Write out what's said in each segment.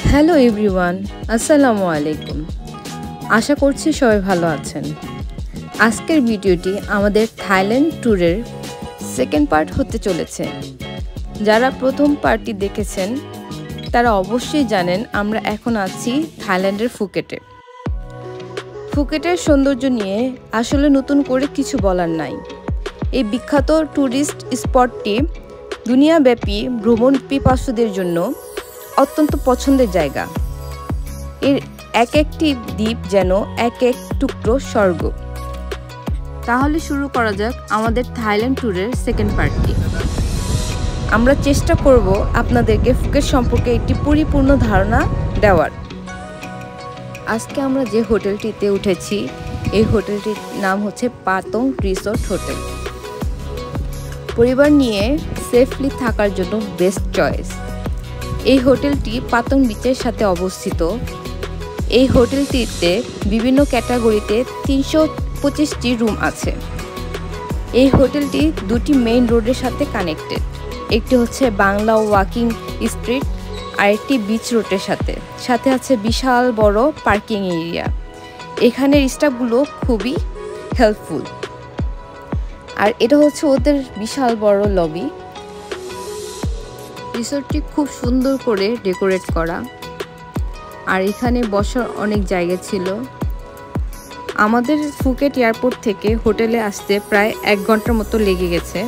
Hello everyone, আসসালামু আলাইকুম। আশা করছি সবাই ভালো আছেন। আজকের ভিডিওটি আমাদের থাইল্যান্ড ট্যুরের সেকেন্ড পার্ট হতে চলেছে। যারা প্রথম পার্টটি দেখেছেন তারা অবশ্যই জানেন আমরা এখন আছি থাইল্যান্ডের ফুকেটে। ফুকেটের সৌন্দর্য নিয়ে আসলে নতুন করে কিছু বলার নাই। এই বিখ্যাত ট্যুরিস্ট স্পটটি দুনিয়াব্যাপী ভ্রমণ পিপাসুদের জন্য অত্যন্ত পছন্দের জায়গা। এর এক একটি দ্বীপ যেন এক এক টুকরো স্বর্গ। তাহলে শুরু করা যাক আমাদের থাইল্যান্ড ট্যুরের সেকেন্ড পার্টটি। আমরা চেষ্টা করব আপনাদেরকে ফুকেট সম্পর্কে একটি পরিপূর্ণ ধারণা দেওয়ার। আজকে আমরা যে হোটেলটিতে উঠেছি এই হোটেলটির নাম হচ্ছে পাতং রিসোর্ট হোটেল। পরিবার নিয়ে সেফলি থাকার জন্য বেস্ট চয়েস। এই হোটেলটি পাতং বিচের সাথে অবস্থিত। এই হোটেলটিতে বিভিন্ন ক্যাটাগরিতে 325টি রুম আছে। এই হোটেলটি দুটি মেইন রোডের সাথে কানেক্টেড। একটি হচ্ছে বাংলা ওয়াকিং স্ট্রিট আর একটি বিচ রোডের সাথে সাথে আছে বিশাল বড় পার্কিং এরিয়া। এখানের স্টাফগুলো খুবই হেল্পফুল। আর এটা হচ্ছে ওদের বিশাল বড় লবি। রিসোর্টটি খুব সুন্দর করে ডেকোরেট করা, আর এখানে বসার অনেক জায়গা ছিল। আমাদের ফুকেট এয়ারপোর্ট থেকে হোটেলে আসতে প্রায় 1 ঘন্টার মতো লেগে গেছে।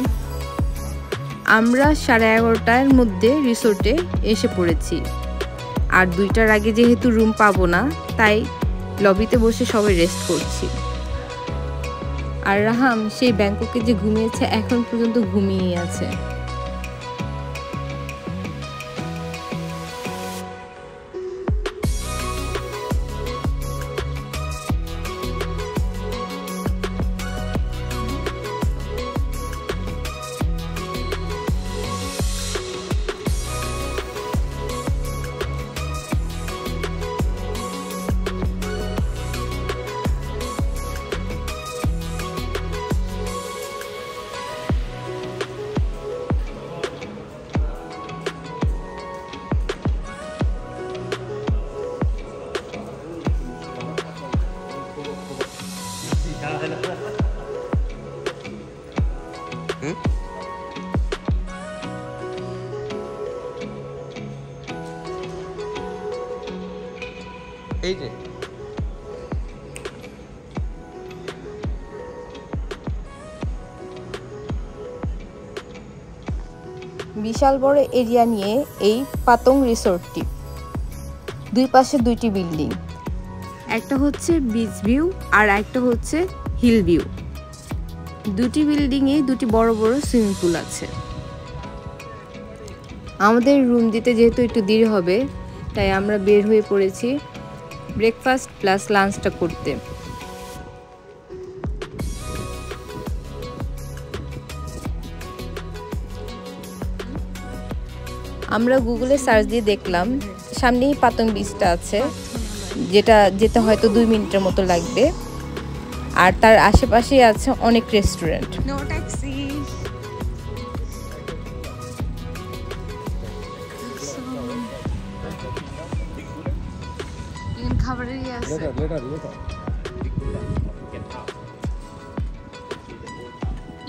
আমরা 11:30টার মধ্যে রিসোর্টে এসে পড়েছি। আর 2টার আগে যেহেতু রুম পাবো না তাই লবিতে বসে সবাই রেস্ট করছি। আর রাহাম সেই ব্যাংককে যে ঘুমিয়েছে এখন পর্যন্ত ঘুমিয়ে আছে। এই যে বিশাল বড় এরিয়া নিয়ে এই পাতং রিসোর্টটি। দুই পাশে দুইটি বিল্ডিং, একটা হচ্ছে বিচ ভিউ আর একটা হচ্ছে হিল ভিউ। দুটি বিল্ডিংয়ে দুটি বড় বড় সুইমিং পুল আছে। আমাদের রুম দিতে যেহেতু একটু দেরি হবে তাই আমরা বের হয়ে পড়েছি ব্রেকফাস্ট প্লাস লাঞ্চটা করতে। আমরা গুগলে সার্চ দিয়ে দেখলাম সামনেই পাতং বিচটা আছে, যেটা যেতে হয়তো 2 মিনিটের মতো লাগবে। আর তার আশেপাশেই আছে অনেক রেস্টুরেন্ট। খাবারেরই আছে।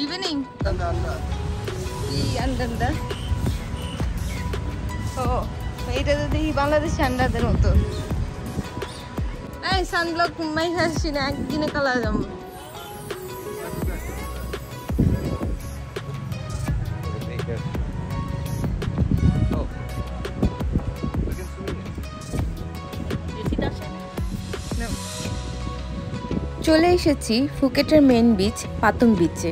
ইভিনিং আন্ডার ও এইটা তো দেখি বাংলাদেশি আন্ডারদের মতো। এই সানব্লক মাই হাসি না, একদিনে কালা যাবো। চলে এসেছি ফুকেটের মেন বিচ পাতং বিচে।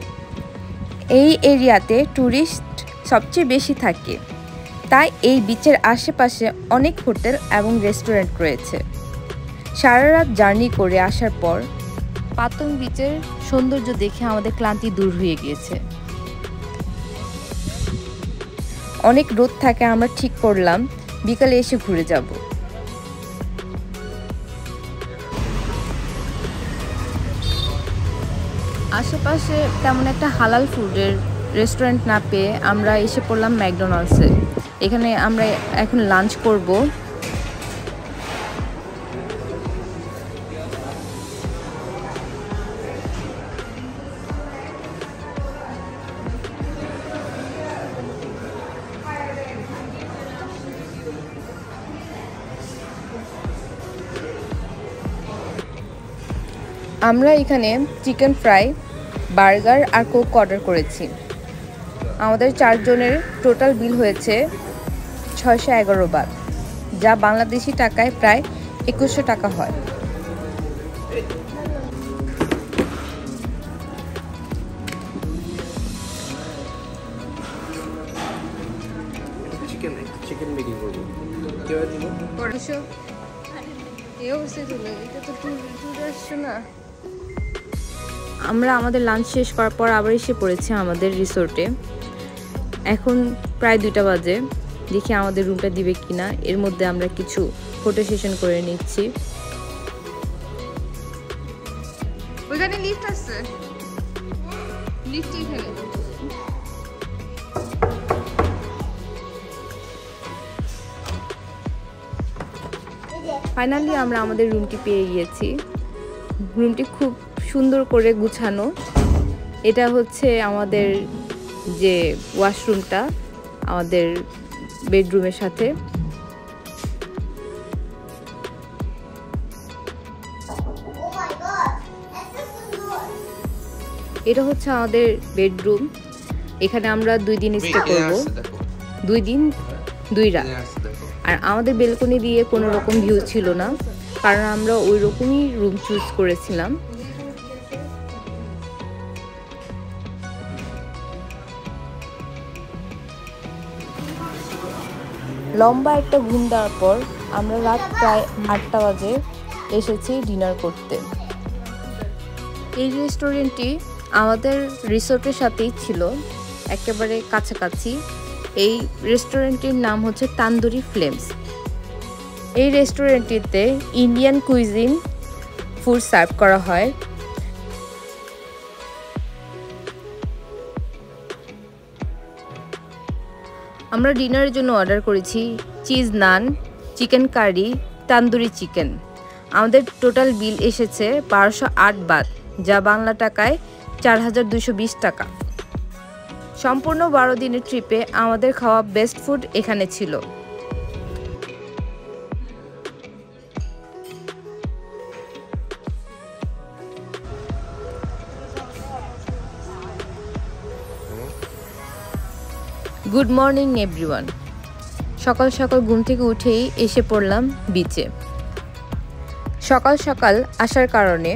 এই এরিয়াতে ট্যুরিস্ট সবচেয়ে বেশি থাকে, তাই এই বিচের আশেপাশে অনেক হোটেল এবং রেস্টুরেন্ট রয়েছে। সারা রাত জার্নি করে আসার পর পাতং বিচের সৌন্দর্য দেখে আমাদের ক্লান্তি দূর হয়ে গিয়েছে। অনেক রোদ থাকে, আমরা ঠিক করলাম বিকালে এসে ঘুরে যাব। আশেপাশে তেমন একটা হালাল ফুডের রেস্টুরেন্ট না পেয়ে আমরা এসে পড়লাম ম্যাকডোনাল্ডসে। এখানে আমরা এখন লাঞ্চ করব। আমরা এখানে চিকেন ফ্রাই, বার্গার আর কোক অর্ডার করেছি। আমাদের 4 জনের টোটাল বিল হয়েছে 611 বাত, যা বাংলাদেশি টাকায় প্রায় 2100 টাকা হয়। চিকেন মেকিং করবো কিভাবে দিব? আমরা আমাদের লাঞ্চ শেষ করার পর আবার এসে পড়েছি আমাদের রিসোর্টে। এখন প্রায় 2টা বাজে। দেখি আমাদের রুমটা দিবে কিনা। এর মধ্যে আমরা কিছু ফটো সেশন করে নিচ্ছি। ওইখানে লিফট আছে, লিফট এখানে। ফাইনালি আমরা আমাদের রুমটি পেয়ে গিয়েছি। রুমটি খুব সুন্দর করে গুছানো। এটা হচ্ছে আমাদের যে ওয়াশরুমটা আমাদের বেডরুমের সাথে। এটা হচ্ছে আমাদের বেডরুম। এখানে আমরা 2 দিন স্টে করব, 2 দিন 2 রাত। আর আমাদের বেলকনি দিয়ে কোনো রকম ভিউ ছিল না, কারণ আমরা ওই রকমই রুম চুজ করেছিলাম। লম্বা একটা ঘুম দেওয়ার পর আমরা রাত প্রায় 8টা বাজে এসেছি ডিনার করতে। এই রেস্টুরেন্টটি আমাদের রিসোর্টের সাথেই ছিল, একেবারে কাছাকাছি। এই রেস্টুরেন্টটির নাম হচ্ছে তান্দুরি ফ্লেমস। এই রেস্টুরেন্টটিতে ইন্ডিয়ান কুইজিন ফুড সার্ভ করা হয়। আমরা ডিনারের জন্য অর্ডার করেছি চিজ নান, চিকেন কারি, তান্দুরি চিকেন। আমাদের টোটাল বিল এসেছে 1208 বাত, যা বাংলা টাকায় 4220 টাকা। সম্পূর্ণ 12 দিনের ট্রিপে আমাদের খাওয়া বেস্ট ফুড এখানে ছিল। Good morning everyone. সকাল সকাল ঘুম থেকে উঠেই এসে পড়লাম বিচে। সকাল সকাল আসার কারণে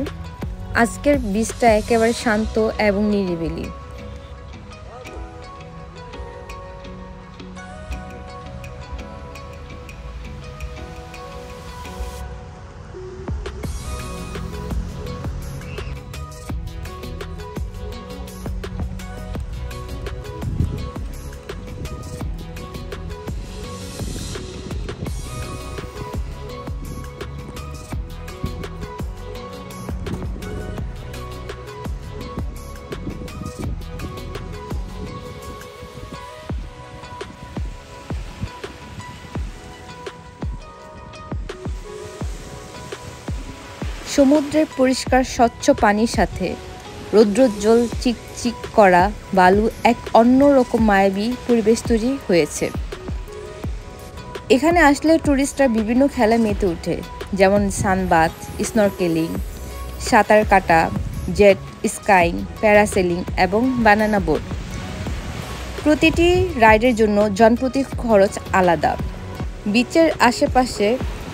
আজকের বিচটা একেবারে শান্ত এবং নিরিবিলি। সমুদ্রের পরিষ্কার স্বচ্ছ পানির সাথে রৌদ্রোজ্জ্বল চিকচিক করা বালু এক অন্যরকম মায়াবী পরিবেশ তৈরি হয়েছে। এখানে আসলে টুরিস্টরা বিভিন্ন খেলা মেতে ওঠে, যেমন সানবাথ, স্নরকেলিং, সাঁতার কাটা, জেট স্কাইং, প্যারাসেলিং এবং বানানা বোট। প্রতিটি রাইডের জন্য জনপ্রতি খরচ আলাদা। বিচের আশেপাশে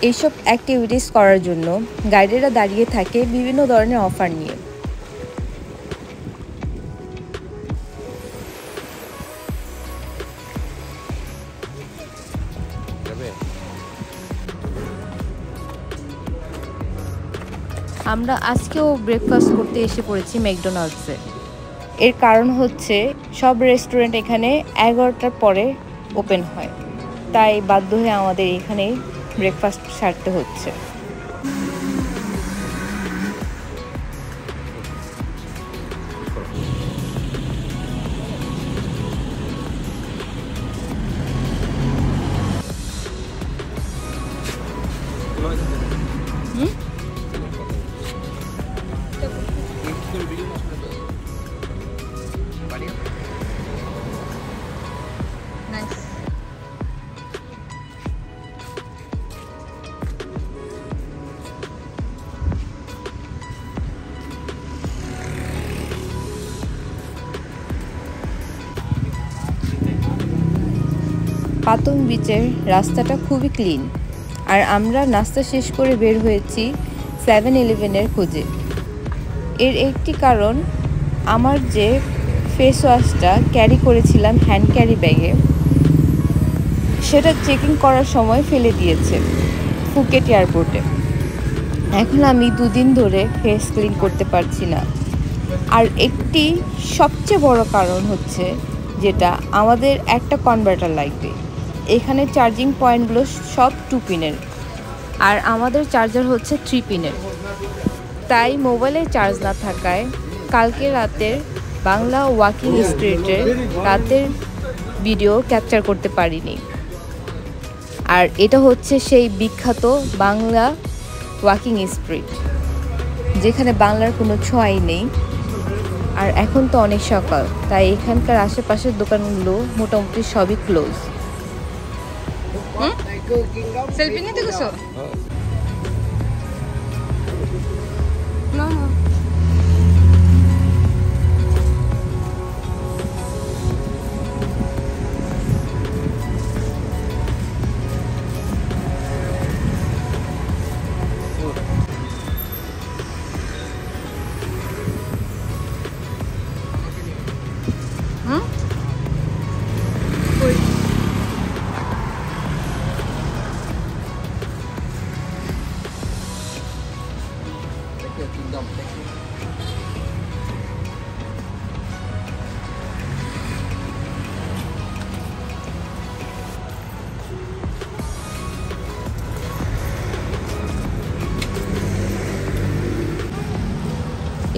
এইসব অ্যাক্টিভিটিস করার জন্য গাইডেরা দাঁড়িয়ে থাকে বিভিন্ন ধরনের অফার নিয়ে। আমরা আজকেও ব্রেকফাস্ট করতে এসে পড়েছি ম্যাকডোনাল্ডসে। এর কারণ হচ্ছে সব রেস্টুরেন্ট এখানে 11টার পরে ওপেন হয়, তাই বাধ্য হয়ে আমাদের এখানেই ব্রেকফাস্ট সারতে হচ্ছে। পাতং বিচের রাস্তাটা খুবই ক্লিন। আর আমরা নাস্তা শেষ করে বের হয়েছি 7-Eleven-এর খোঁজে। এর একটি কারণ, আমার যে ফেস ওয়াশটা ক্যারি করেছিলাম হ্যান্ড ক্যারি ব্যাগে, সেটা চেকিং করার সময় ফেলে দিয়েছে ফুকেট এয়ারপোর্টে। এখন আমি 2 দিন ধরে ফেস ক্লিন করতে পারছি না। আর একটি সবচেয়ে বড় কারণ হচ্ছে যেটা, আমাদের একটা কনভার্টার লাগবে। এখানে চার্জিং পয়েন্টগুলো সব 2 পিনের, আর আমাদের চার্জার হচ্ছে 3 পিনের। তাই মোবাইলে চার্জ না থাকায় কালকে রাতের বাংলা ওয়াকিং স্ট্রিটের রাতের ভিডিও ক্যাপচার করতে পারিনি। আর এটা হচ্ছে সেই বিখ্যাত বাংলা ওয়াকিং স্ট্রিট, যেখানে বাংলার কোনো ছোঁয়াই নেই। আর এখন তো অনেক সকাল, তাই এখানকার আশেপাশের দোকানগুলো মোটামুটি সবই ক্লোজ। সেলফি নিতে গেছো?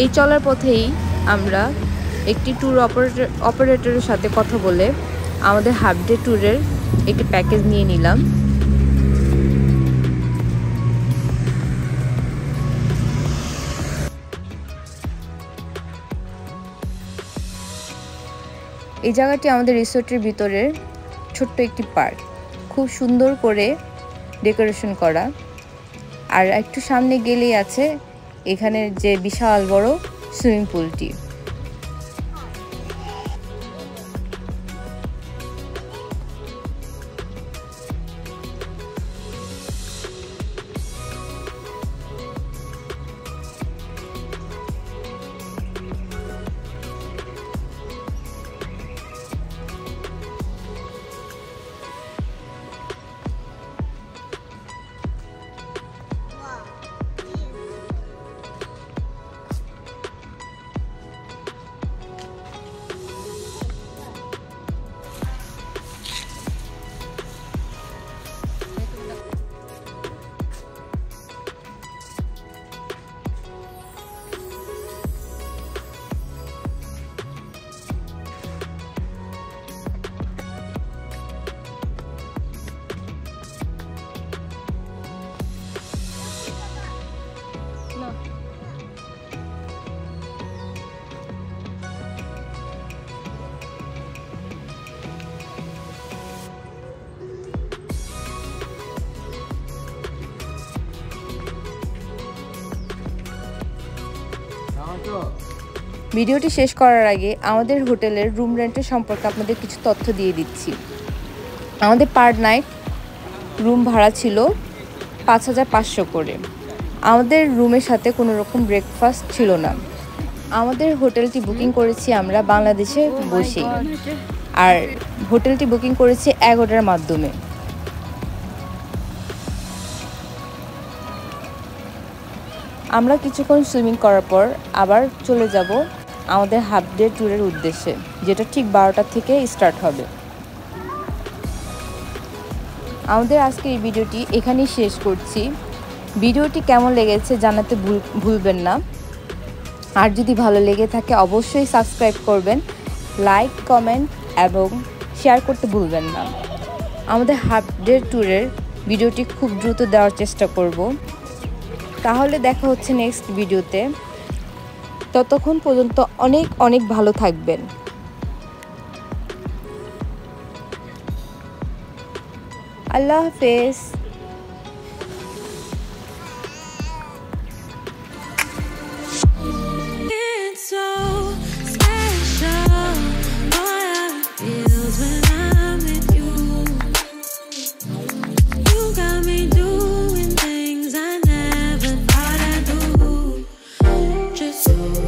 এই চলার পথেই আমরা একটি ট্যুর অপারেটরের সাথে কথা বলে আমাদের হাফ ডে ট্যুরের একটি প্যাকেজ নিয়ে নিলাম। এই জায়গাটি আমাদের রিসোর্টের ভিতরে ছোট্ট একটি পার্ক, খুব সুন্দর করে ডেকোরেশন করা। আর একটু সামনে গেলেই আছে এখানের যে বিশাল বড় সুইমিং পুলটি। ভিডিওটি শেষ করার আগে আমাদের হোটেলের রুম রেন্টের সম্পর্কে আপনাদের কিছু তথ্য দিয়ে দিচ্ছি। আমাদের পার নাইট রুম ভাড়া ছিল 5,500 করে। আমাদের রুমের সাথে কোনো রকম ব্রেকফাস্ট ছিল না। আমাদের হোটেলটি বুকিং করেছি আমরা বাংলাদেশে বসেই, আর হোটেলটি বুকিং করেছি অ্যাগোডার মাধ্যমে। আমরা কিছুক্ষণ সুইমিং করার পর আবার চলে যাব আমাদের হাফ ডে ট্যুরের উদ্দেশ্যে, যেটা ঠিক 12টা থেকে স্টার্ট হবে। আমাদের আজকের এই ভিডিওটি এখানেই শেষ করছি। ভিডিওটি কেমন লেগেছে জানাতে ভুলবেন না। আর যদি ভালো লেগে থাকে অবশ্যই সাবস্ক্রাইব করবেন, লাইক, কমেন্ট এবং শেয়ার করতে ভুলবেন না। আমাদের হাফ ডে ট্যুরের ভিডিওটি খুব দ্রুত দেওয়ার চেষ্টা করব। তাহলে দেখা হচ্ছে নেক্সট ভিডিওতে। ততক্ষণ পর্যন্ত অনেক অনেক ভালো থাকবেন। আল্লাহ হাফেজ। বাই।